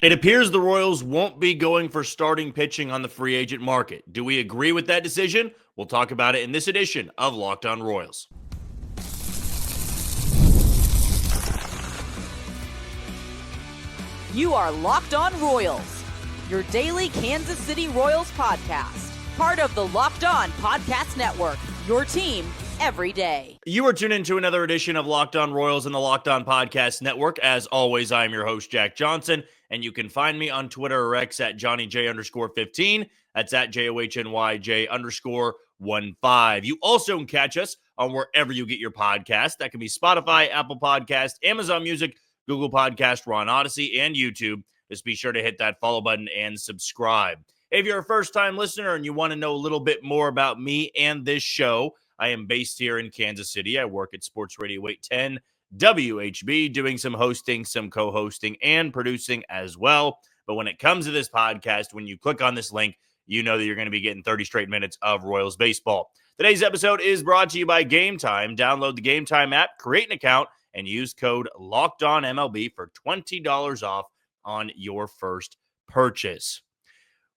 It appears the Royals won't be going for starting pitching on the free agent market. Do we agree with that decision? We'll talk about it in this edition of Locked On Royals. You are Locked On Royals, your daily Kansas City Royals podcast. Part of the Locked On Podcast Network, your team every day. You are tuned into another edition of Locked On Royals in the Locked On Podcast Network. As always, I am your host, Jack Johnson, and you can find me on Twitter or X at JohnnyJ_15. That's at JOHNYJ_15. You also can catch us on wherever you get your podcast. That can be Spotify, Apple Podcast, Amazon Music, Google Podcast, we're on Odyssey, and YouTube. Just be sure to hit that follow button and subscribe. If you're a first-time listener and you want to know a little bit more about me and this show, I am based here in Kansas City. I work at Sports Radio 810 WHB, doing some hosting, some co-hosting, and producing as well. But when it comes to this podcast, when you click on this link, you know that you're going to be getting 30 straight minutes of Royals baseball. Today's episode is brought to you by Gametime. Download the Gametime app, create an account, and use code LOCKEDONMLB for $20 off on your first purchase.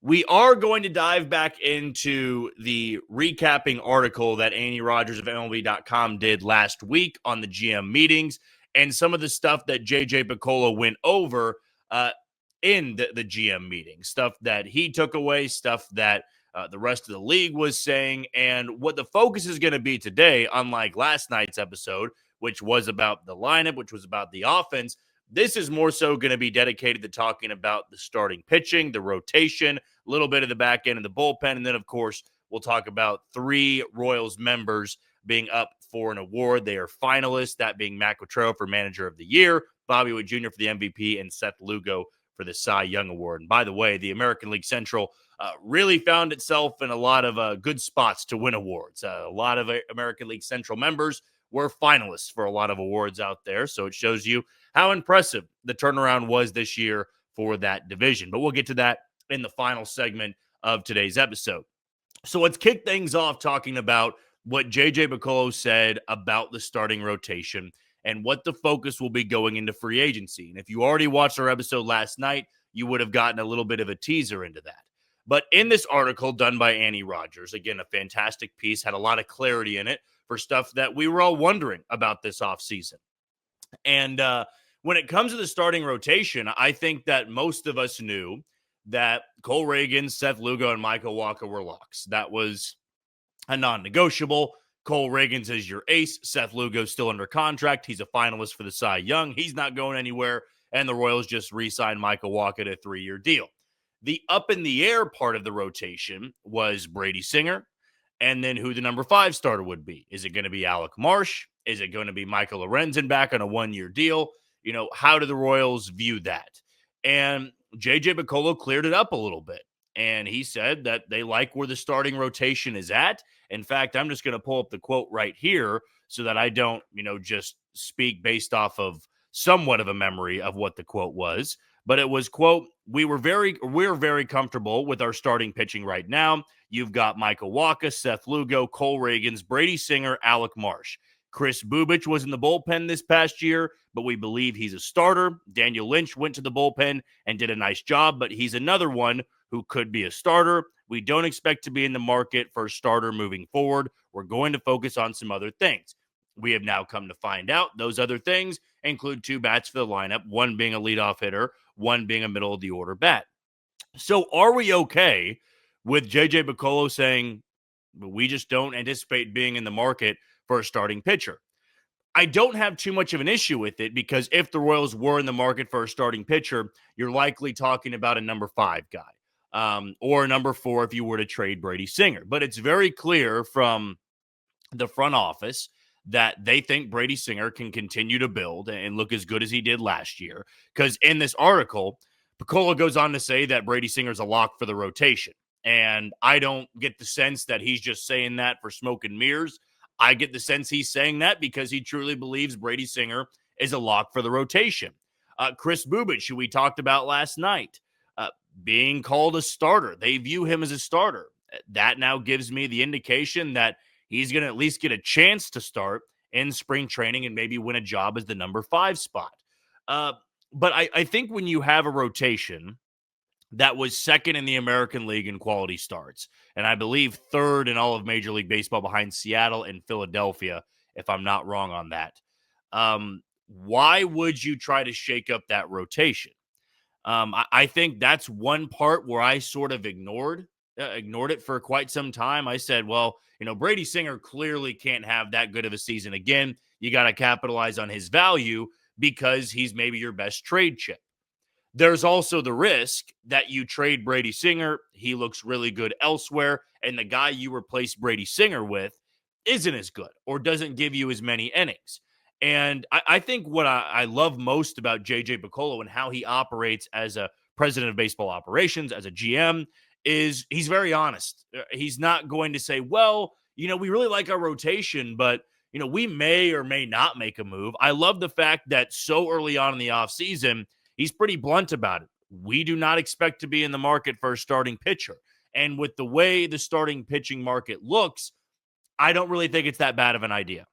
We are going to dive back into the recapping article that Andy Rogers of MLB.com did last week on the GM meetings and some of the stuff that JJ Picollo went over in the GM meeting, stuff that he took away, stuff that the rest of the league was saying, and what the focus is going to be today, unlike last night's episode, which was about the lineup, which was about the offense. This is more so going to be dedicated to talking about the starting pitching, the rotation, a little bit of the back end of the bullpen, and then, of course, we'll talk about 3 Royals members being up for an award. They are finalists, that being Matt Quatrero for Manager of the Year, Bobby Witt Jr. for the MVP, and Seth Lugo for the Cy Young Award. And by the way, the American League Central really found itself in a lot of good spots to win awards. A lot of American League Central members were finalists for a lot of awards out there. So it shows you how impressive the turnaround was this year for that division. But we'll get to that in the final segment of today's episode. So let's kick things off talking about what JJ Picollo said about the starting rotation and what the focus will be going into free agency. And if you already watched our episode last night, you would have gotten a little bit of a teaser into that. But in this article done by Andy Rogers, again, a fantastic piece, had a lot of clarity in it for stuff that we were all wondering about this offseason. And when it comes to the starting rotation, I think that most of us knew that Cole Reagan, Seth Lugo, and Michael Wacha were locks. That was a non-negotiable. Cole Reagan's is your ace. Seth Lugo's still under contract. He's a finalist for the Cy Young. He's not going anywhere. And the Royals just re-signed Michael Wacha to a 3-year deal. The up-in-the-air part of the rotation was Brady Singer, and then who the number 5 starter would be. Is it going to be Alec Marsh? Is it going to be Michael Lorenzen back on a 1-year deal? You know, how do the Royals view that? And JJ Picollo cleared it up a little bit. And he said that they like where the starting rotation is at. In fact, I'm just going to pull up the quote right here so that I don't, just speak based off of somewhat of a memory of what the quote was. But it was, quote, we're very comfortable with our starting pitching right now. You've got Michael Wacha, Seth Lugo, Cole Reagans, Brady Singer, Alec Marsh. Chris Bubich was in the bullpen this past year, but we believe he's a starter. Daniel Lynch went to the bullpen and did a nice job, but he's another one who could be a starter. We don't expect to be in the market for a starter moving forward. We're going to focus on some other things. We have now come to find out those other things include 2 bats for the lineup, one being a leadoff hitter, one being a middle-of-the-order bat. So are we okay with JJ Picollo saying we just don't anticipate being in the market for a starting pitcher? I don't have too much of an issue with it because if the Royals were in the market for a starting pitcher, you're likely talking about a number 5 guy or a number 4 if you were to trade Brady Singer. But it's very clear from the front office that they think Brady Singer can continue to build and look as good as he did last year. Because in this article, Picollo goes on to say that Brady Singer's a lock for the rotation. And I don't get the sense that he's just saying that for smoke and mirrors. I get the sense he's saying that because he truly believes Brady Singer is a lock for the rotation. Chris Bubich, who we talked about last night, being called a starter. They view him as a starter. That now gives me the indication that he's going to at least get a chance to start in spring training and maybe win a job as the number 5 spot. But I think when you have a rotation that was second in the American League in quality starts, and I believe third in all of Major League Baseball behind Seattle and Philadelphia, if I'm not wrong on that. Why would you try to shake up that rotation? I think that's one part where I sort of ignored it for quite some time. I said, well, Brady Singer clearly can't have that good of a season again. You got to capitalize on his value because he's maybe your best trade chip. There's also the risk that you trade Brady Singer. He looks really good elsewhere, and the guy you replace Brady Singer with isn't as good or doesn't give you as many innings. And I think what I love most about JJ Picollo and how he operates as a president of baseball operations, as a GM, is he's very honest. He's not going to say, well, we really like our rotation, but we may or may not make a move. I love the fact that so early on in the offseason, he's pretty blunt about it. We do not expect to be in the market for a starting pitcher. And with the way the starting pitching market looks, I don't really think it's that bad of an idea.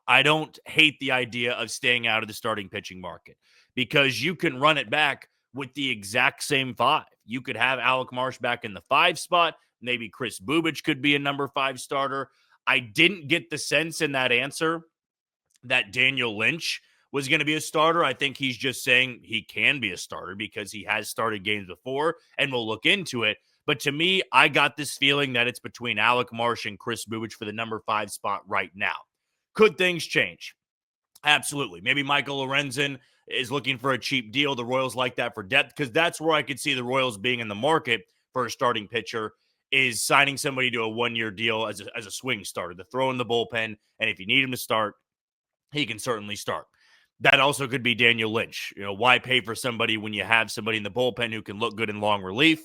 I don't hate the idea of staying out of the starting pitching market because you can run it back with the exact same five. You could have Alec Marsh back in the 5 spot. Maybe Chris Bubich could be a number 5 starter. I didn't get the sense in that answer that Daniel Lynch was going to be a starter. I think he's just saying he can be a starter because he has started games before, and we'll look into it. But to me, I got this feeling that it's between Alec Marsh and Chris Bubich for the number 5 spot right now. Could things change? Absolutely. Maybe Michael Lorenzen is looking for a cheap deal. The Royals like that for depth because that's where I could see the Royals being in the market for a starting pitcher, is signing somebody to a 1-year deal as a swing starter, to throw in the bullpen. And if you need him to start, he can certainly start. That also could be Daniel Lynch. Why pay for somebody when you have somebody in the bullpen who can look good in long relief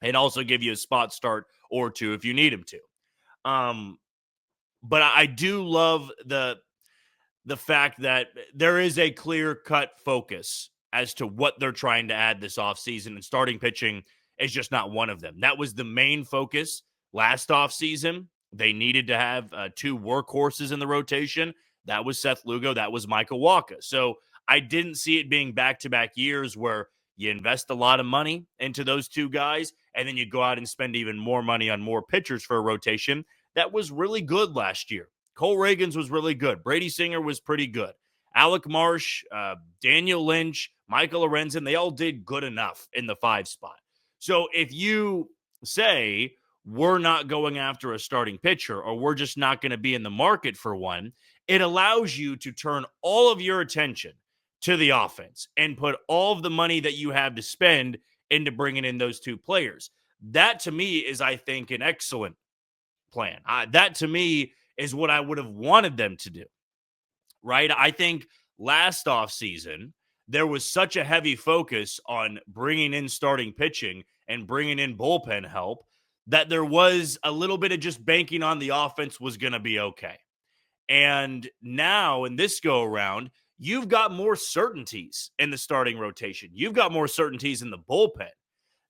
and also give you a spot start or two if you need him to. But I do love the fact that there is a clear-cut focus as to what they're trying to add this offseason, and starting pitching is just not one of them. That was the main focus last offseason. They needed to have 2 workhorses in the rotation. That was Seth Lugo. That was Michael Wacha. So I didn't see it being back-to-back years where you invest a lot of money into those 2 guys, and then you go out and spend even more money on more pitchers for a rotation that was really good last year. Cole Reagans was really good. Brady Singer was pretty good. Alec Marsh, Daniel Lynch, Michael Lorenzen, they all did good enough in the 5 spot. So if you say we're not going after a starting pitcher or we're just not going to be in the market for one, it allows you to turn all of your attention to the offense and put all of the money that you have to spend into bringing in those 2 players. That to me is, I think, an excellent plan. That to me is what I would have wanted them to do, right? I think last offseason, there was such a heavy focus on bringing in starting pitching and bringing in bullpen help that there was a little bit of just banking on the offense was going to be okay. And now in this go around, you've got more certainties in the starting rotation. You've got more certainties in the bullpen.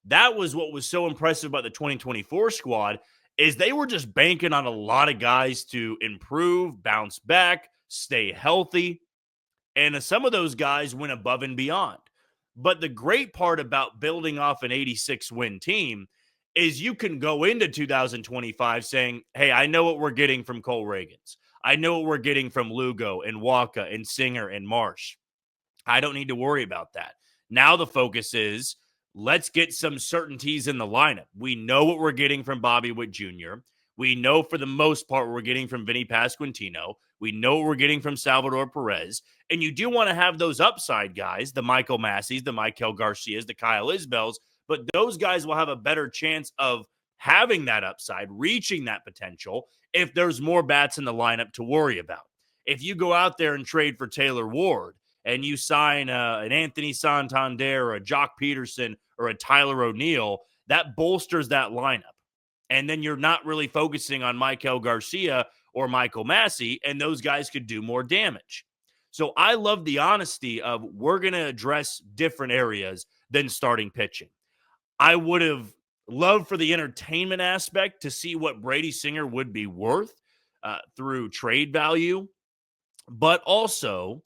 That was what was so impressive about the 2024 squad, is they were just banking on a lot of guys to improve, bounce back, stay healthy. And some of those guys went above and beyond. But the great part about building off an 86-win team is you can go into 2025 saying, hey, I know what we're getting from Cole Reagans. I know what we're getting from Lugo and Wacha and Singer and Marsh. I don't need to worry about that. Now the focus is, let's get some certainties in the lineup. We know what we're getting from Bobby Witt Jr. We know for the most part what we're getting from Vinny Pasquantino. We know what we're getting from Salvador Perez. And you do want to have those upside guys, the Michael Masseys, the Michael Garcias, the Kyle Isbells, but those guys will have a better chance of having that upside, reaching that potential, if there's more bats in the lineup to worry about. If you go out there and trade for Taylor Ward and you sign an Anthony Santander or a Jock Peterson or a Tyler O'Neill, that bolsters that lineup. And then you're not really focusing on Michael Garcia or Michael Massey, and those guys could do more damage. So I love the honesty of, we're going to address different areas than starting pitching. I would have loved for the entertainment aspect to see what Brady Singer would be worth through trade value. But also,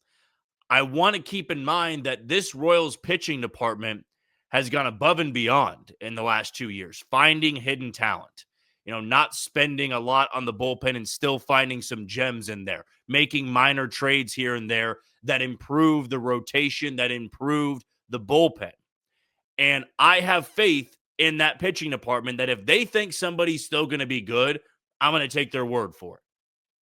I want to keep in mind that this Royals pitching department has gone above and beyond in the last 2 years, finding hidden talent. Not spending a lot on the bullpen and still finding some gems in there, making minor trades here and there that improved the rotation, that improved the bullpen. And I have faith in that pitching department that if they think somebody's still going to be good, I'm going to take their word for it.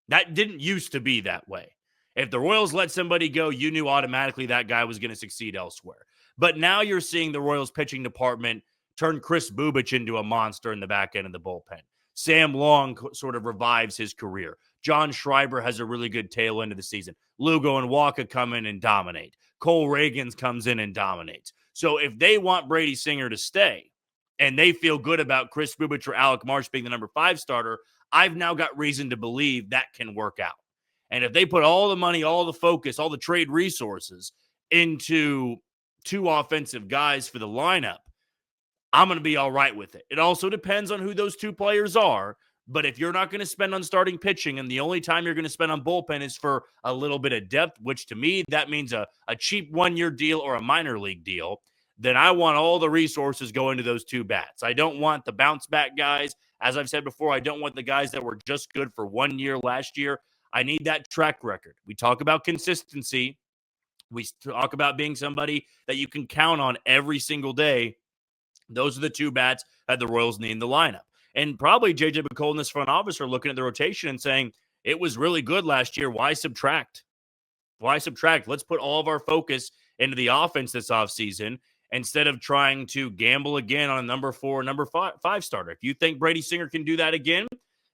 That didn't used to be that way. If the Royals let somebody go, you knew automatically that guy was going to succeed elsewhere. But now you're seeing the Royals pitching department turn Chris Bubich into a monster in the back end of the bullpen. Sam Long sort of revives his career. John Schreiber has a really good tail end of the season. Lugo and Walker come in and dominate. Cole Reagans comes in and dominates. So if they want Brady Singer to stay and they feel good about Chris Bubich or Alec Marsh being the number 5 starter, I've now got reason to believe that can work out. And if they put all the money, all the focus, all the trade resources into 2 offensive guys for the lineup, I'm going to be all right with it. It also depends on who those 2 players are. But if you're not going to spend on starting pitching and the only time you're going to spend on bullpen is for a little bit of depth, which to me, that means a cheap 1-year deal or a minor league deal, then I want all the resources going to those 2 bats. I don't want the bounce back guys. As I've said before, I don't want the guys that were just good for 1 year last year. I need that track record. We talk about consistency. We talk about being somebody that you can count on every single day. Those are the 2 bats that the Royals need in the lineup. And probably J.J. McCole and this front office are looking at the rotation and saying, it was really good last year. Why subtract? Why subtract? Let's put all of our focus into the offense this offseason instead of trying to gamble again on a number 4, number 5 starter. If you think Brady Singer can do that again,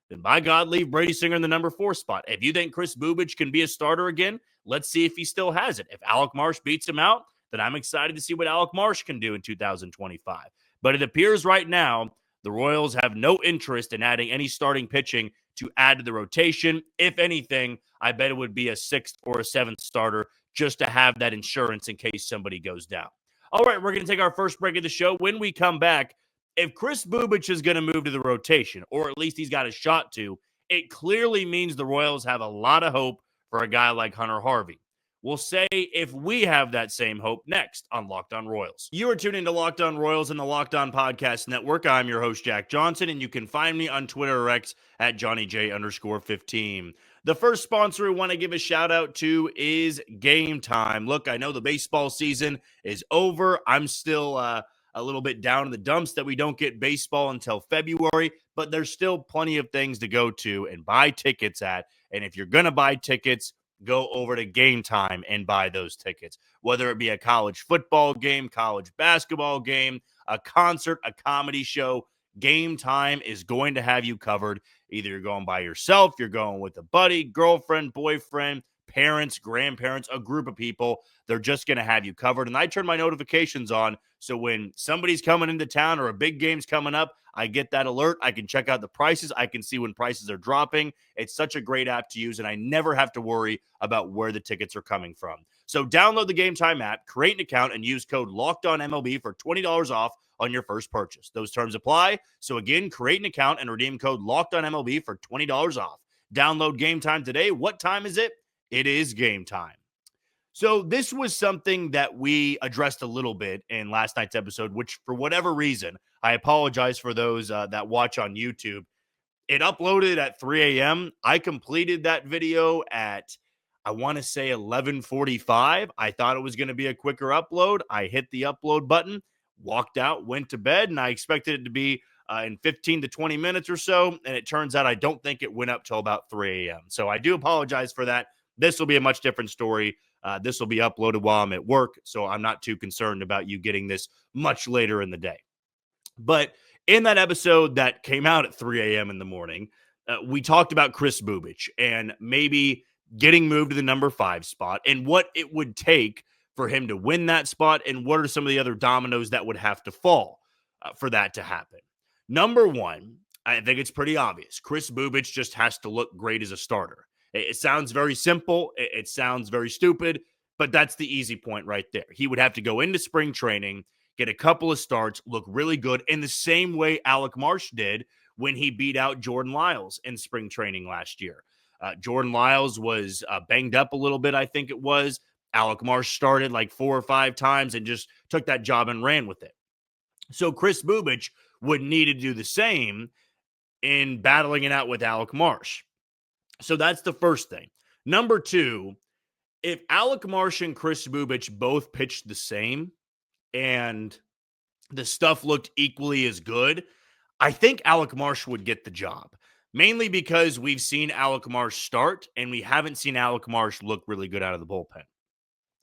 then by God, leave Brady Singer in the number 4 spot. If you think Chris Bubich can be a starter again, let's see if he still has it. If Alec Marsh beats him out, then I'm excited to see what Alec Marsh can do in 2025. But it appears right now the Royals have no interest in adding any starting pitching to add to the rotation. If anything, I bet it would be a 6th or a 7th starter just to have that insurance in case somebody goes down. All right, we're going to take our first break of the show. When we come back, if Chris Bubich is going to move to the rotation, or at least he's got a shot to, it clearly means the Royals have a lot of hope for a guy like Hunter Harvey. We'll say if we have that same hope next on Locked On Royals. You are tuning to Locked On Royals and the Locked On Podcast Network. I'm your host, Jack Johnson, and you can find me on Twitter or X at JohnnyJ_15. The first sponsor we want to give a shout out to is Gametime. Look, I know the baseball season is over. I'm still a little bit down in the dumps that we don't get baseball until February, but there's still plenty of things to go to and buy tickets at. And if you're going to buy tickets, go over to Gametime and buy those tickets. Whether it be a college football game, college basketball game, a concert, a comedy show, Gametime is going to have you covered. Either you're going by yourself, you're going with a buddy, girlfriend, boyfriend, parents, grandparents, a group of people. They're just going to have you covered. And I turn my notifications on, so when somebody's coming into town or a big game's coming up, I get that alert. I can check out the prices. I can see when prices are dropping. It's such a great app to use, and I never have to worry about where the tickets are coming from. So download the Gametime app, create an account, and use code LOCKEDONMLB for $20 off on your first purchase. Those terms apply. So again, create an account and redeem code LOCKEDONMLB for $20 off. Download Gametime today. What time is it? It is game time. So this was something that we addressed a little bit in last night's episode, which for whatever reason, I apologize for those that watch on YouTube. It uploaded at 3 a.m. I completed that video at, I want to say 11:45. I thought it was going to be a quicker upload. I hit the upload button, walked out, went to bed, and I expected it to be in 15 to 20 minutes or so. And it turns out I don't think it went up till about 3 a.m. So I do apologize for that. This will be a much different story. This will be uploaded while I'm at work, so I'm not too concerned about you getting this much later in the day. But in that episode that came out at 3 a.m. in the morning, we talked about Chris Bubich and maybe getting moved to the number 5 spot and what it would take for him to win that spot and what are some of the other dominoes that would have to fall for that to happen. Number 1, I think it's pretty obvious. Chris Bubich just has to look great as a starter. It sounds very simple. It sounds very stupid, but that's the easy point right there. He would have to go into spring training, get a couple of starts, look really good in the same way Alec Marsh did when he beat out Jordan Lyles in spring training last year. Jordan Lyles was banged up a little bit, I think it was. Alec Marsh started like 4 or 5 times and just took that job and ran with it. So Chris Bubich would need to do the same in battling it out with Alec Marsh. So that's the first thing. Number two, if Alec Marsh and Chris Bubich both pitched the same and the stuff looked equally as good, I think Alec Marsh would get the job. Mainly because we've seen Alec Marsh start and we haven't seen Alec Marsh look really good out of the bullpen.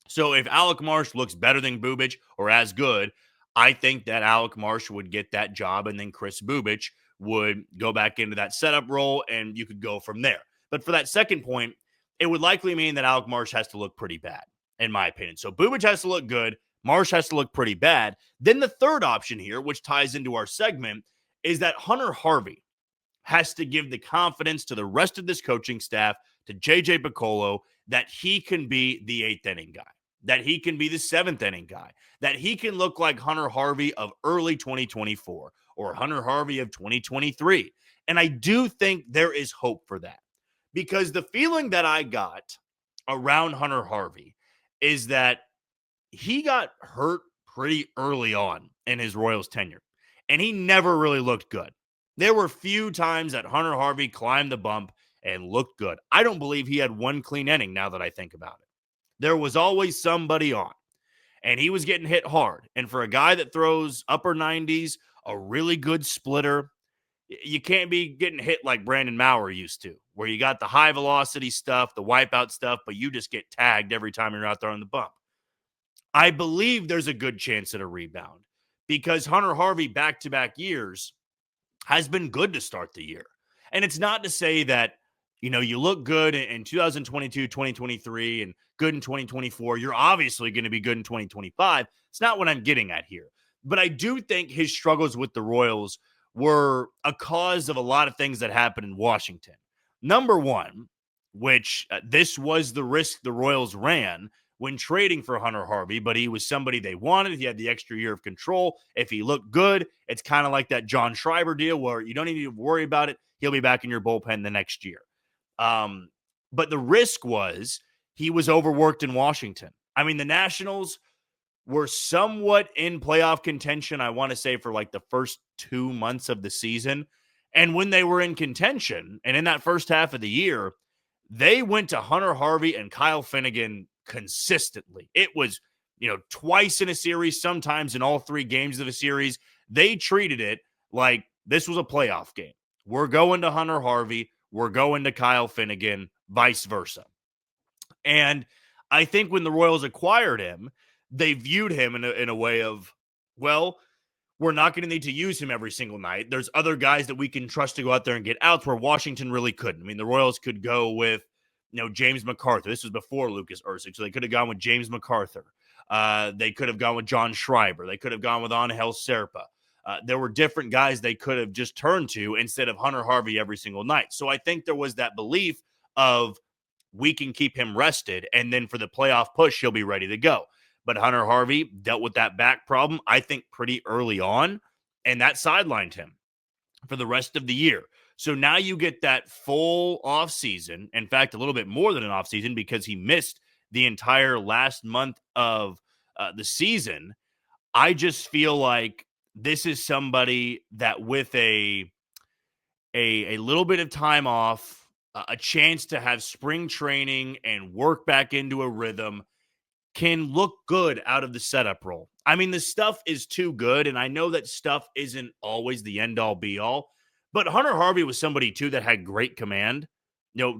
So if Alec Marsh looks better than Bubich or as good, I think that Alec Marsh would get that job and then Chris Bubich would go back into that setup role and you could go from there. But for that second point, it would likely mean that Alec Marsh has to look pretty bad, in my opinion. So Bubich has to look good. Marsh has to look pretty bad. Then the third option here, which ties into our segment, is that Hunter Harvey has to give the confidence to the rest of this coaching staff, to JJ Picollo, that he can be the 8th inning guy, that he can be the 7th inning guy, that he can look like Hunter Harvey of early 2024 or Hunter Harvey of 2023. And I do think there is hope for that, because the feeling that I got around Hunter Harvey is that he got hurt pretty early on in his Royals tenure, and he never really looked good. There were few times that Hunter Harvey climbed the bump and looked good. I don't believe he had one clean inning now that I think about it. There was always somebody on, and he was getting hit hard. And for a guy that throws upper 90s, a really good splitter, you can't be getting hit like Brandon Maurer used to, where you got the high velocity stuff, the wipeout stuff, but you just get tagged every time you're out there on the bump. I believe there's a good chance at a rebound because Hunter Harvey back-to-back years has been good to start the year. And it's not to say that, you look good in 2022, 2023, and good in 2024. You're obviously going to be good in 2025. It's not what I'm getting at here. But I do think his struggles with the Royals were a cause of a lot of things that happened in Washington. Number one, which this was the risk the Royals ran when trading for Hunter Harvey, but he was somebody they wanted. He had the extra year of control. If he looked good, it's kind of like that John Schreiber deal where you don't need to worry about it. He'll be back in your bullpen the next year. But the risk was he was overworked in Washington. I mean, the Nationals were somewhat in playoff contention, I want to say, for like the first 2 months of the season. And when they were in contention, and in that first half of the year, they went to Hunter Harvey and Kyle Finnegan consistently. It was, twice in a series, sometimes in all 3 games of a series. They treated it like this was a playoff game. We're going to Hunter Harvey. We're going to Kyle Finnegan, vice versa. And I think when the Royals acquired him, they viewed him in a way of, well, we're not going to need to use him every single night. There's other guys that we can trust to go out there and get outs where Washington really couldn't. I mean, the Royals could go with, James MacArthur. This was before Lucas Erceg, so they could have gone with James MacArthur. They could have gone with John Schreiber. They could have gone with Angel Serpa. There were different guys they could have just turned to instead of Hunter Harvey every single night. So I think there was that belief of we can keep him rested, and then for the playoff push, he'll be ready to go. But Hunter Harvey dealt with that back problem, I think, pretty early on, and that sidelined him for the rest of the year. So now you get that full offseason, in fact, a little bit more than an offseason because he missed the entire last month of the season. I just feel like this is somebody that with a little bit of time off, a chance to have spring training and work back into a rhythm, can look good out of the setup role. I mean, the stuff is too good, and I know that stuff isn't always the end-all, be-all, but Hunter Harvey was somebody, too, that had great command,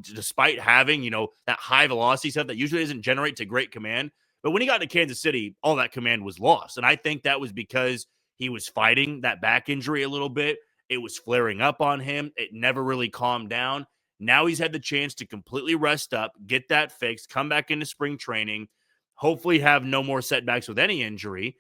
despite having, that high-velocity stuff that usually doesn't generate to great command. But when he got to Kansas City, all that command was lost, and I think that was because he was fighting that back injury a little bit. It was flaring up on him. It never really calmed down. Now he's had the chance to completely rest up, get that fixed, come back into spring training, hopefully have no more setbacks with any injury.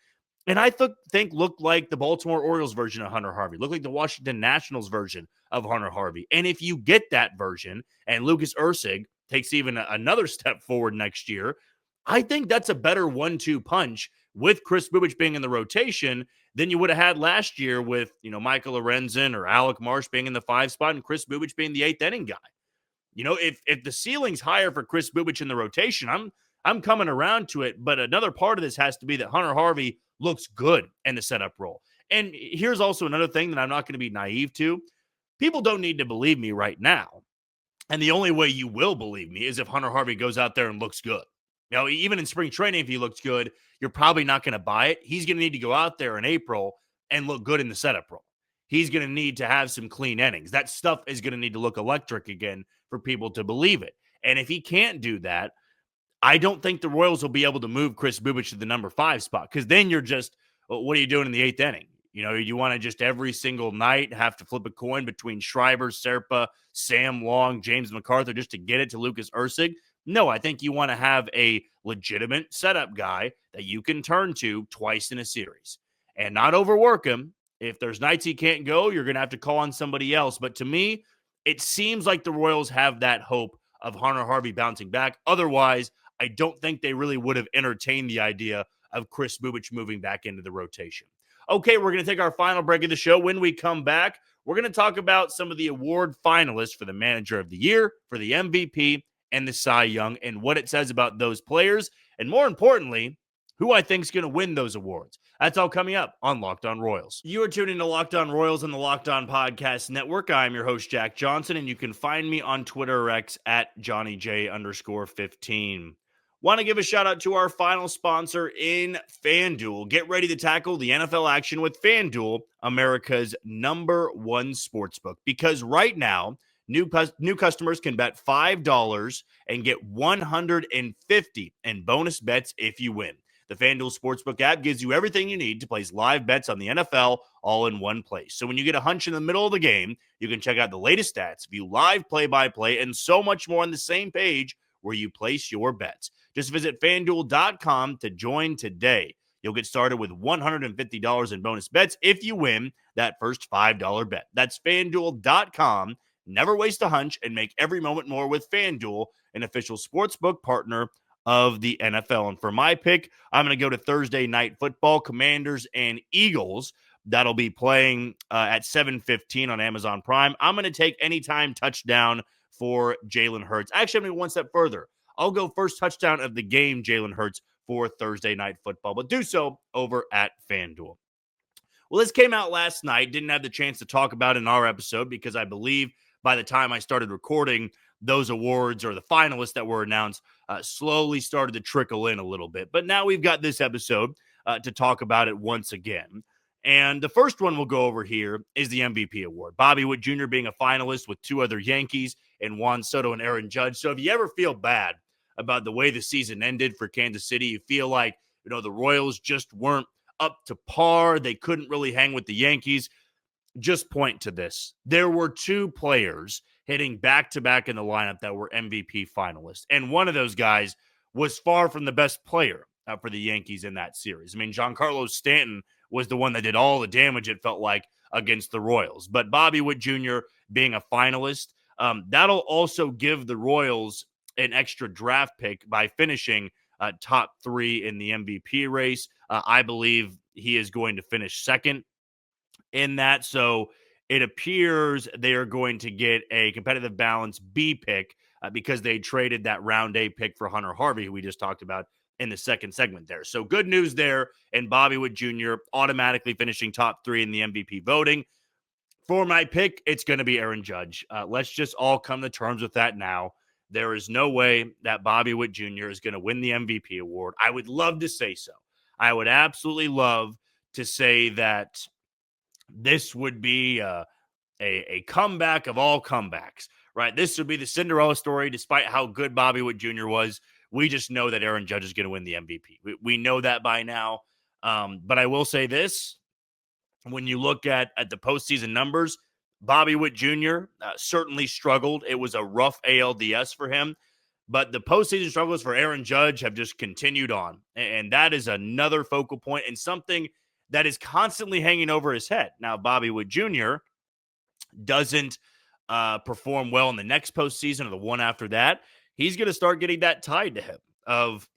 And I think looked like the Baltimore Orioles version of Hunter Harvey, looked like the Washington Nationals version of Hunter Harvey. And if you get that version and Lucas Erceg takes even another step forward next year, I think that's a better 1-2 punch with Chris Bubich being in the rotation than you would have had last year with, Michael Lorenzen or Alec Marsh being in the 5 spot and Chris Bubich being the 8th inning guy. If the ceiling's higher for Chris Bubich in the rotation, I'm coming around to it, but another part of this has to be that Hunter Harvey looks good in the setup role. And here's also another thing that I'm not going to be naive to. People don't need to believe me right now. And the only way you will believe me is if Hunter Harvey goes out there and looks good. Even in spring training, if he looks good, you're probably not going to buy it. He's going to need to go out there in April and look good in the setup role. He's going to need to have some clean innings. That stuff is going to need to look electric again for people to believe it. And if he can't do that, I don't think the Royals will be able to move Chris Bubic to the number 5 spot, because then you're just, what are you doing in the 8th inning? You want to just every single night have to flip a coin between Schreiber, Serpa, Sam Long, James MacArthur just to get it to Lucas Erceg? No, I think you want to have a legitimate setup guy that you can turn to twice in a series and not overwork him. If there's nights he can't go, you're going to have to call on somebody else. But to me, it seems like the Royals have that hope of Hunter Harvey bouncing back. Otherwise, I don't think they really would have entertained the idea of Chris Bubic moving back into the rotation. Okay, we're going to take our final break of the show. When we come back, we're going to talk about some of the award finalists for the Manager of the Year, for the MVP, and the Cy Young, and what it says about those players, and more importantly, who I think is going to win those awards. That's all coming up on Locked On Royals. You are tuning to Locked On Royals on the Locked On Podcast Network. I'm your host, Jack Johnson, and you can find me on Twitter or X at JohnnyJ_15. Want to give a shout out to our final sponsor in FanDuel. Get ready to tackle the NFL action with FanDuel, America's #1 sportsbook. Because right now, new customers can bet $5 and get $150 in bonus bets if you win. The FanDuel Sportsbook app gives you everything you need to place live bets on the NFL all in one place. So when you get a hunch in the middle of the game, you can check out the latest stats, view live play-by-play, and so much more on the same page where you place your bets. Just visit FanDuel.com to join today. You'll get started with $150 in bonus bets if you win that first $5 bet. That's FanDuel.com. Never waste a hunch and make every moment more with FanDuel, an official sportsbook partner of the NFL. And for my pick, I'm going to go to Thursday Night Football, Commanders and Eagles. That'll be playing at 7:15 on Amazon Prime. I'm going to take anytime touchdown for Jalen Hurts. Actually, I'm going to go one step further. I'll go first touchdown of the game, Jalen Hurts, for Thursday Night Football, but do so over at FanDuel. Well, this came out last night. Didn't have the chance to talk about it in our episode because I believe by the time I started recording, those awards or the finalists that were announced slowly started to trickle in a little bit. But now we've got this episode to talk about it once again. And the first one we'll go over here is the MVP award. Bobby Witt Jr. being a finalist with 2 other Yankees and Juan Soto and Aaron Judge. So if you ever feel bad about the way the season ended for Kansas City, you feel like, the Royals just weren't up to par, they couldn't really hang with the Yankees, just point to this. There were 2 players hitting back-to-back in the lineup that were MVP finalists, and one of those guys was far from the best player for the Yankees in that series. I mean, Giancarlo Stanton was the one that did all the damage, it felt like, against the Royals. But Bobby Witt Jr. being a finalist, that'll also give the Royals an extra draft pick by finishing top 3 in the MVP race. I believe he is going to finish second in that. So it appears they are going to get a competitive balance B pick because they traded that round A pick for Hunter Harvey, who we just talked about in the second segment there. So good news there. And Bobby Witt Jr. automatically finishing top 3 in the MVP voting. For my pick, it's going to be Aaron Judge. Let's just all come to terms with that now. There is no way that Bobby Witt Jr. is going to win the MVP award. I would love to say so. I would absolutely love to say that this would be a comeback of all comebacks, right? This would be the Cinderella story, despite how good Bobby Witt Jr. was. We just know that Aaron Judge is going to win the MVP. We know that by now. But I will say this. When you look at the postseason numbers, Bobby Witt Jr. Certainly struggled. It was a rough ALDS for him. But the postseason struggles for Aaron Judge have just continued on. And that is another focal point and something that is constantly hanging over his head. Now, Bobby Witt Jr. doesn't perform well in the next postseason or the one after that. He's going to start getting that tied to him of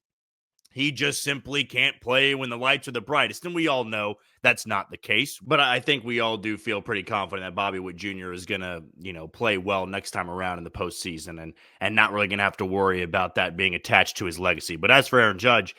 he just simply can't play when the lights are the brightest. And we all know that's not the case. But I think we all do feel pretty confident that Bobby Witt Jr. is going to, play well next time around in the postseason and not really going to have to worry about that being attached to his legacy. But as for Aaron Judge,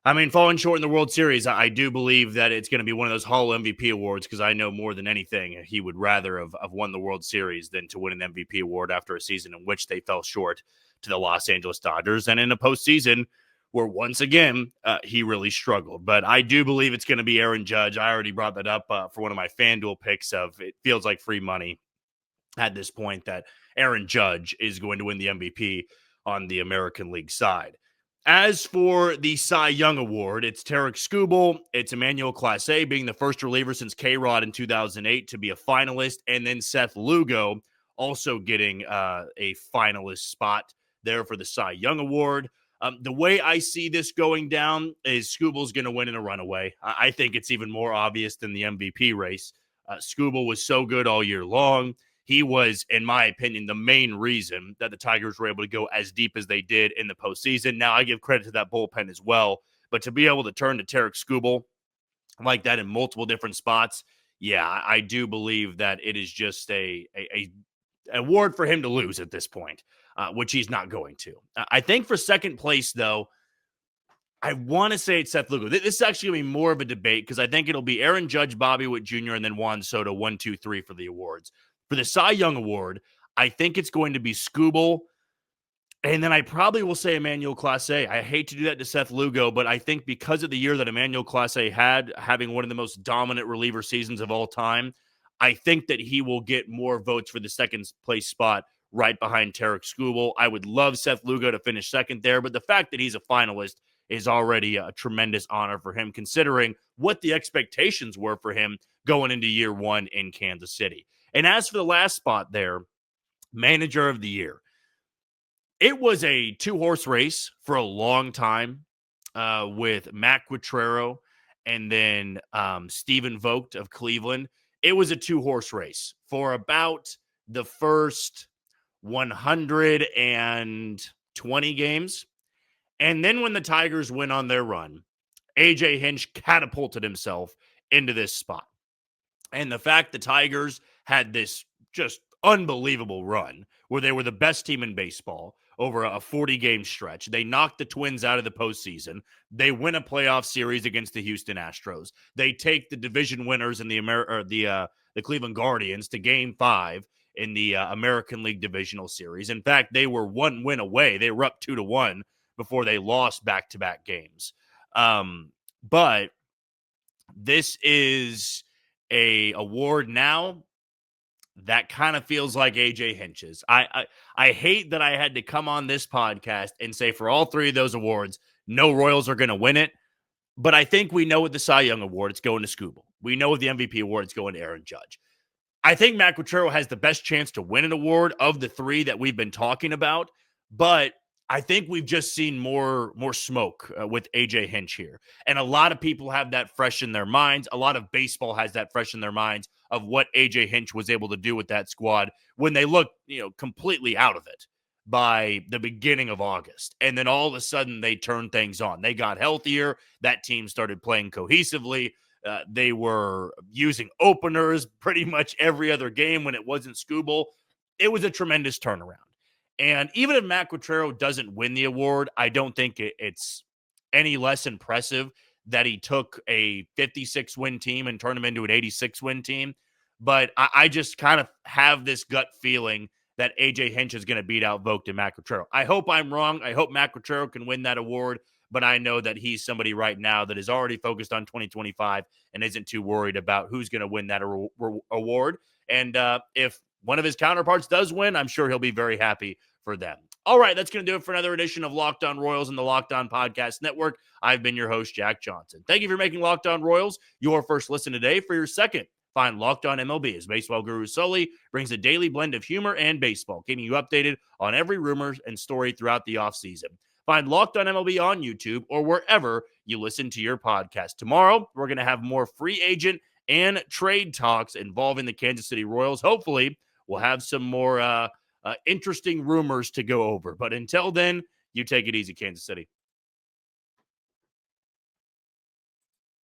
I mean, falling short in the World Series, I do believe that it's going to be one of those Hall MVP awards because I know more than anything he would rather have won the World Series than to win an MVP award after a season in which they fell short to the Los Angeles Dodgers and in a postseason where once again he really struggled. But I do believe it's going to be Aaron Judge. I already brought that up for one of my FanDuel picks of it feels like free money at this point that Aaron Judge is going to win the MVP on the American League side. As for the Cy Young Award, it's Tarek Skubal, it's Emmanuel Clase being the first reliever since K-Rod in 2008 to be a finalist, and then Seth Lugo also getting a finalist spot there for the Cy Young Award. The way I see this going down is Skubal's going to win in a runaway. I think it's even more obvious than the MVP race. Skubal was so good all year long. He was, in my opinion, the main reason that the Tigers were able to go as deep as they did in the postseason. Now, I give credit to that bullpen as well, but to be able to turn to Tarek Skubal like that in multiple different spots, yeah, I do believe that it is just a award for him to lose at this point, which he's not going to. I think for second place, though, I want to say it's Seth Lugo. This is actually going to be more of a debate because I think it'll be Aaron Judge, Bobby Witt Jr., and then Juan Soto, 1, 2, 3 for the awards. For the Cy Young Award, I think it's going to be Skubal, and then I probably will say Emmanuel Clase. I hate to do that to Seth Lugo, but I think because of the year that Emmanuel Clase had, having one of the most dominant reliever seasons of all time, I think that he will get more votes for the second place spot right behind Tarek Skubal. I would love Seth Lugo to finish second there, but the fact that he's a finalist is already a tremendous honor for him, considering what the expectations were for him going into year one in Kansas City. And as for the last spot there, Manager of the Year, it was a two-horse race for a long time with Matt Quatraro and then Stephen Vogt of Cleveland. It was a two-horse race for about the first 120 games. And then when the Tigers went on their run, A.J. Hinch catapulted himself into this spot. And the fact the Tigers had this just unbelievable run where they were the best team in baseball over a 40-game stretch. They knocked the Twins out of the postseason. They win a playoff series against the Houston Astros. They take the division winners in the Cleveland Guardians to Game 5 in the American League Divisional Series. In fact, they were one win away. They were up 2-1 before they lost back-to-back games. But this is a award now that kind of feels like AJ Hinch's. I hate that I had to come on this podcast and say for all three of those awards, no Royals are going to win it. But I think we know with the Cy Young Award, it's going to Skubal. We know with the MVP award, it's going to Aaron Judge. I think Matt Quatraro has the best chance to win an award of the three that we've been talking about. But I think we've just seen more smoke with AJ Hinch here. And a lot of people have that fresh in their minds. A lot of baseball has that fresh in their minds of what AJ Hinch was able to do with that squad when they looked, completely out of it by the beginning of August. And then all of a sudden they turned things on. They got healthier. That team started playing cohesively. They were using openers pretty much every other game when it wasn't Skubal. It was a tremendous turnaround. And even if Matt Quatraro doesn't win the award, I don't think it's any less impressive that he took a 56-win team and turned them into an 86-win team. But I just kind of have this gut feeling that AJ Hinch is going to beat out Vogt and Matt Quatraro. I hope I'm wrong. I hope Matt Quatraro can win that award, but I know that he's somebody right now that is already focused on 2025 and isn't too worried about who's going to win that award. And if one of his counterparts does win, I'm sure he'll be very happy for them. All right, that's going to do it for another edition of Locked On Royals and the Locked On Podcast Network. I've been your host, Jack Johnson. Thank you for making Locked On Royals your first listen today. For your second, find Locked On MLB as Baseball Guru Sully brings a daily blend of humor and baseball, keeping you updated on every rumor and story throughout the offseason. Find Locked On MLB on YouTube or wherever you listen to your podcast. Tomorrow, we're going to have more free agent and trade talks involving the Kansas City Royals. Hopefully, we'll have some more interesting rumors to go over. But until then, you take it easy, Kansas City.